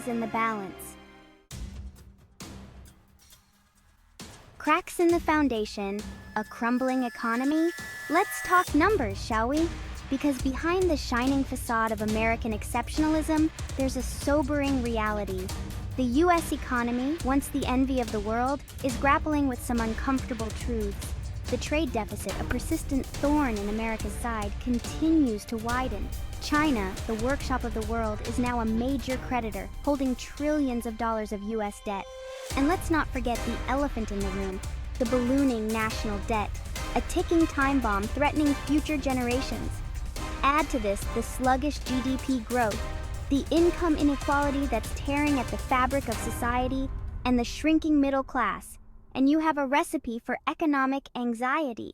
in the balance. Cracks in the foundation, a crumbling economy? Let's talk numbers, shall we? Because behind the shining facade of American exceptionalism, there's a sobering reality. The US economy, once the envy of the world, is grappling with some uncomfortable truths. The trade deficit, a persistent thorn in America's side, continues to widen. China, the workshop of the world, is now a major creditor, holding trillions of dollars of US debt. And let's not forget the elephant in the room, the ballooning national debt, a ticking time bomb threatening future generations. Add to this the sluggish GDP growth, the income inequality that's tearing at the fabric of society, and the shrinking middle class, and you have a recipe for economic anxiety.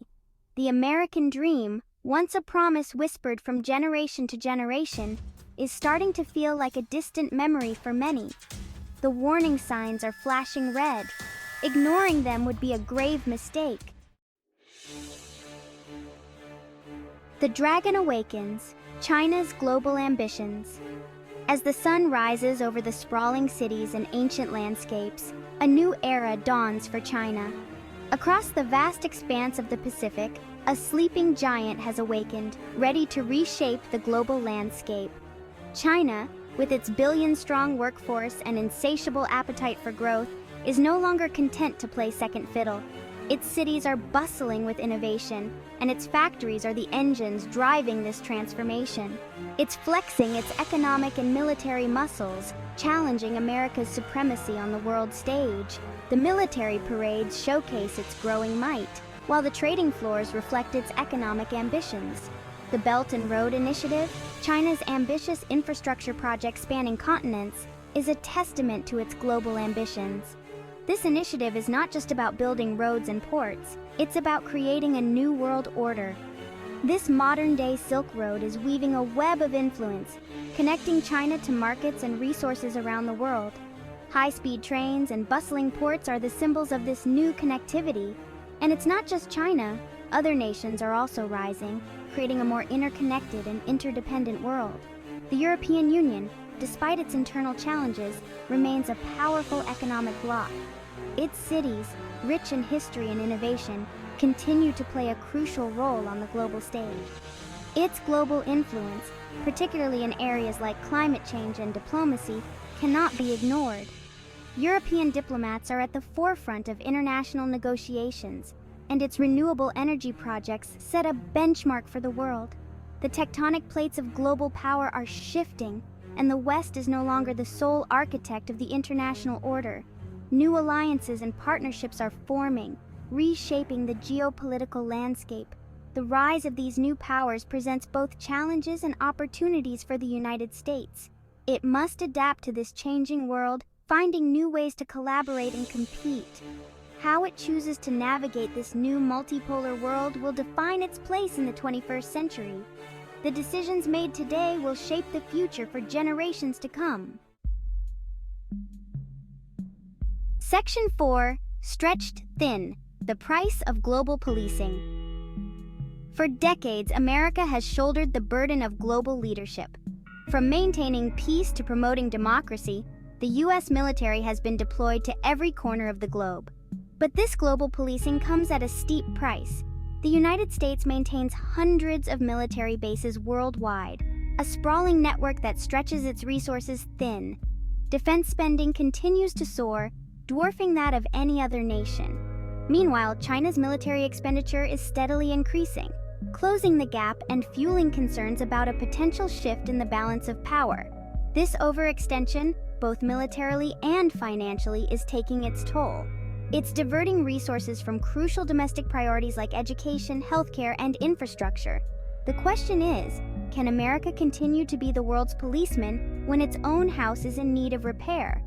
The American dream, once a promise whispered from generation to generation, is starting to feel like a distant memory for many. The warning signs are flashing red. Ignoring them would be a grave mistake. The dragon awakens, China's global ambitions. As the sun rises over the sprawling cities and ancient landscapes, a new era dawns for China. Across the vast expanse of the Pacific, a sleeping giant has awakened, ready to reshape the global landscape. China, with its billion-strong workforce and insatiable appetite for growth, is no longer content to play second fiddle. Its cities are bustling with innovation, and its factories are the engines driving this transformation. It's flexing its economic and military muscles, challenging America's supremacy on the world stage. The military parades showcase its growing might, while the trading floors reflect its economic ambitions. The Belt and Road Initiative, China's ambitious infrastructure project spanning continents, is a testament to its global ambitions. This initiative is not just about building roads and ports, it's about creating a new world order. This modern-day Silk Road is weaving a web of influence, connecting China to markets and resources around the world. High-speed trains and bustling ports are the symbols of this new connectivity. And it's not just China, other nations are also rising, creating a more interconnected and interdependent world. The European Union, despite its internal challenges, remains a powerful economic bloc. Its cities, rich in history and innovation, continue to play a crucial role on the global stage. Its global influence, particularly in areas like climate change and diplomacy, cannot be ignored. European diplomats are at the forefront of international negotiations, and its renewable energy projects set a benchmark for the world. The tectonic plates of global power are shifting, and the West is no longer the sole architect of the international order. New alliances and partnerships are forming, reshaping the geopolitical landscape. The rise of these new powers presents both challenges and opportunities for the United States. It must adapt to this changing world, finding new ways to collaborate and compete. How it chooses to navigate this new multipolar world will define its place in the 21st century. The decisions made today will shape the future for generations to come. Section 4, Stretched Thin, the price of global policing. For decades, America has shouldered the burden of global leadership. From maintaining peace to promoting democracy, the US military has been deployed to every corner of the globe. But this global policing comes at a steep price. The United States maintains hundreds of military bases worldwide, a sprawling network that stretches its resources thin. Defense spending continues to soar, dwarfing that of any other nation. Meanwhile, China's military expenditure is steadily increasing, closing the gap and fueling concerns about a potential shift in the balance of power. This overextension, both militarily and financially, is taking its toll. It's diverting resources from crucial domestic priorities like education, healthcare, and infrastructure. The question is, can America continue to be the world's policeman when its own house is in need of repair?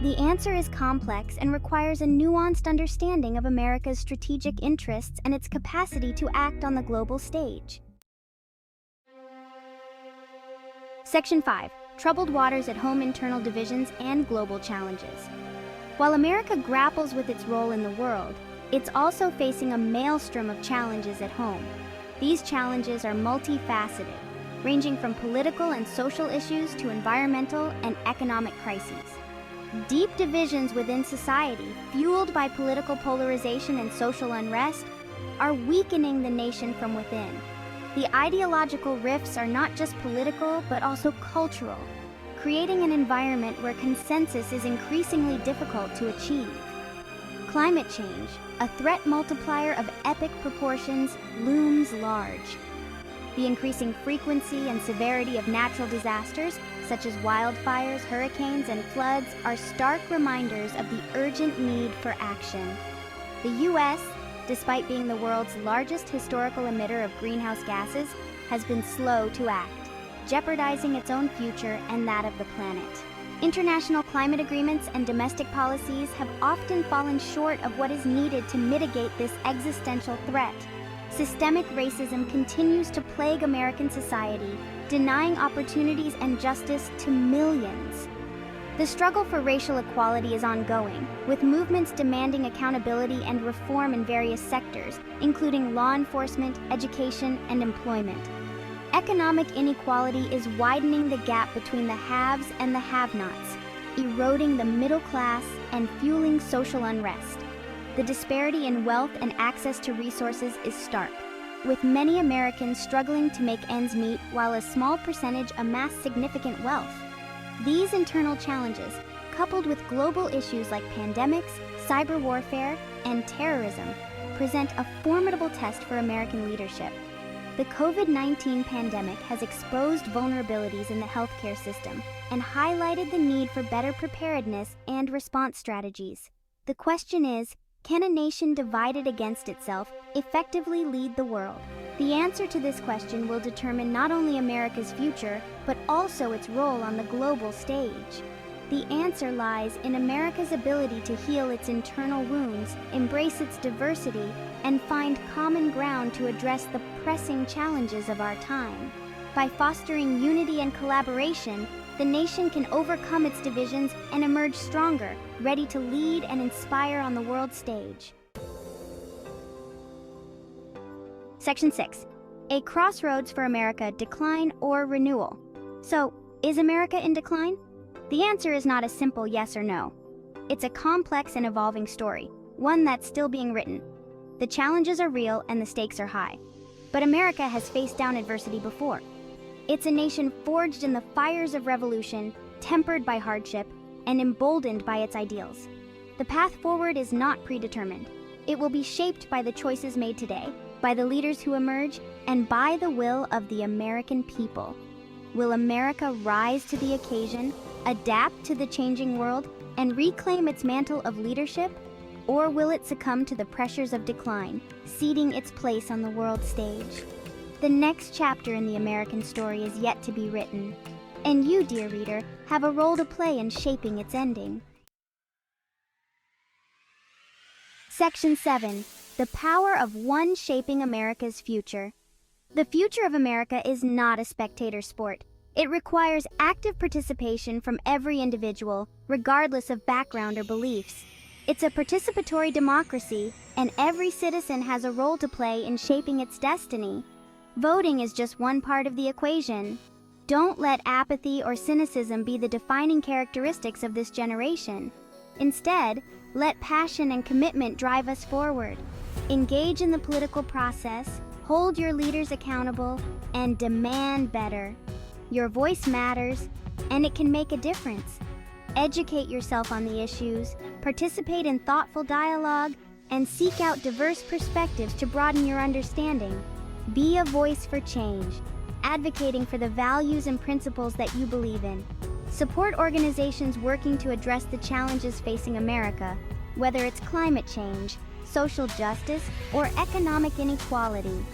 The answer is complex and requires a nuanced understanding of America's strategic interests and its capacity to act on the global stage. Section 5. Troubled waters at home, internal divisions, and global challenges. While America grapples with its role in the world, it's also facing a maelstrom of challenges at home. These challenges are multifaceted. ranging from political and social issues to environmental and economic crises. Deep divisions within society, fueled by political polarization and social unrest, are weakening the nation from within. The ideological rifts are not just political, but also cultural, creating an environment where consensus is increasingly difficult to achieve. Climate change, a threat multiplier of epic proportions, looms large. The increasing frequency and severity of natural disasters, such as wildfires, hurricanes, and floods, are stark reminders of the urgent need for action. The U.S., despite being the world's largest historical emitter of greenhouse gases, has been slow to act, jeopardizing its own future and that of the planet. International climate agreements and domestic policies have often fallen short of what is needed to mitigate this existential threat. Systemic racism continues to plague American society, denying opportunities and justice to millions. The struggle for racial equality is ongoing, with movements demanding accountability and reform in various sectors, including law enforcement, education, and employment. Economic inequality is widening the gap between the haves and the have-nots, eroding the middle class and fueling social unrest. The disparity in wealth and access to resources is stark, with many Americans struggling to make ends meet while a small percentage amass significant wealth. These internal challenges, coupled with global issues like pandemics, cyber warfare, and terrorism, present a formidable test for American leadership. The COVID-19 pandemic has exposed vulnerabilities in the healthcare system and highlighted the need for better preparedness and response strategies. The question is, can a nation divided against itself effectively lead the world? The answer to this question will determine not only America's future, but also its role on the global stage. The answer lies in America's ability to heal its internal wounds, embrace its diversity, and find common ground to address the pressing challenges of our time. By fostering unity and collaboration, the nation can overcome its divisions and emerge stronger, ready to lead and inspire on the world stage. Section 6. A crossroads for America: decline or renewal. So, is America in decline? The answer is not a simple yes or no. It's a complex and evolving story, one that's still being written. The challenges are real and the stakes are high. But America has faced down adversity before. It's a nation forged in the fires of revolution, tempered by hardship, and emboldened by its ideals. The path forward is not predetermined. It will be shaped by the choices made today, by the leaders who emerge, and by the will of the American people. Will America rise to the occasion, adapt to the changing world, and reclaim its mantle of leadership? Or will it succumb to the pressures of decline, ceding its place on the world stage? The next chapter in the American story is yet to be written, and you, dear reader, have a role to play in shaping its ending. Section 7. The power of one shaping America's future. The future of America is not a spectator sport. It requires active participation from every individual, regardless of background or beliefs. It's a participatory democracy, and every citizen has a role to play in shaping its destiny. Voting is just one part of the equation. Don't let apathy or cynicism be the defining characteristics of this generation. Instead, let passion and commitment drive us forward. Engage in the political process, hold your leaders accountable, and demand better. Your voice matters, and it can make a difference. Educate yourself on the issues, participate in thoughtful dialogue, and seek out diverse perspectives to broaden your understanding. Be a voice for change, advocating for the values and principles that you believe in. Support organizations working to address the challenges facing America, whether it's climate change, social justice, or economic inequality.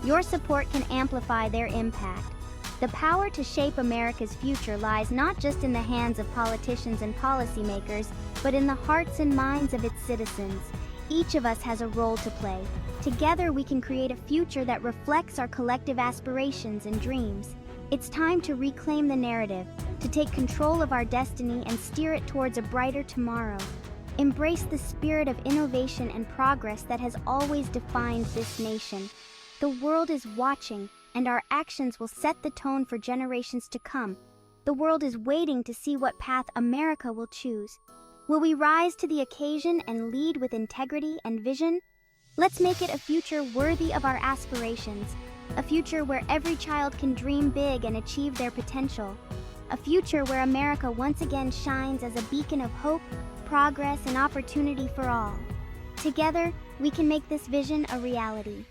Your support can amplify their impact. The power to shape America's future lies not just in the hands of politicians and policymakers, but in the hearts and minds of its citizens. Each of us has a role to play. Together we can create a future that reflects our collective aspirations and dreams. It's time to reclaim the narrative, to take control of our destiny and steer it towards a brighter tomorrow. Embrace the spirit of innovation and progress that has always defined this nation. The world is watching, and our actions will set the tone for generations to come. The world is waiting to see what path America will choose. Will we rise to the occasion and lead with integrity and vision? Let's make it a future worthy of our aspirations, a future where every child can dream big and achieve their potential, a future where America once again shines as a beacon of hope, progress, and opportunity for all. Together, we can make this vision a reality.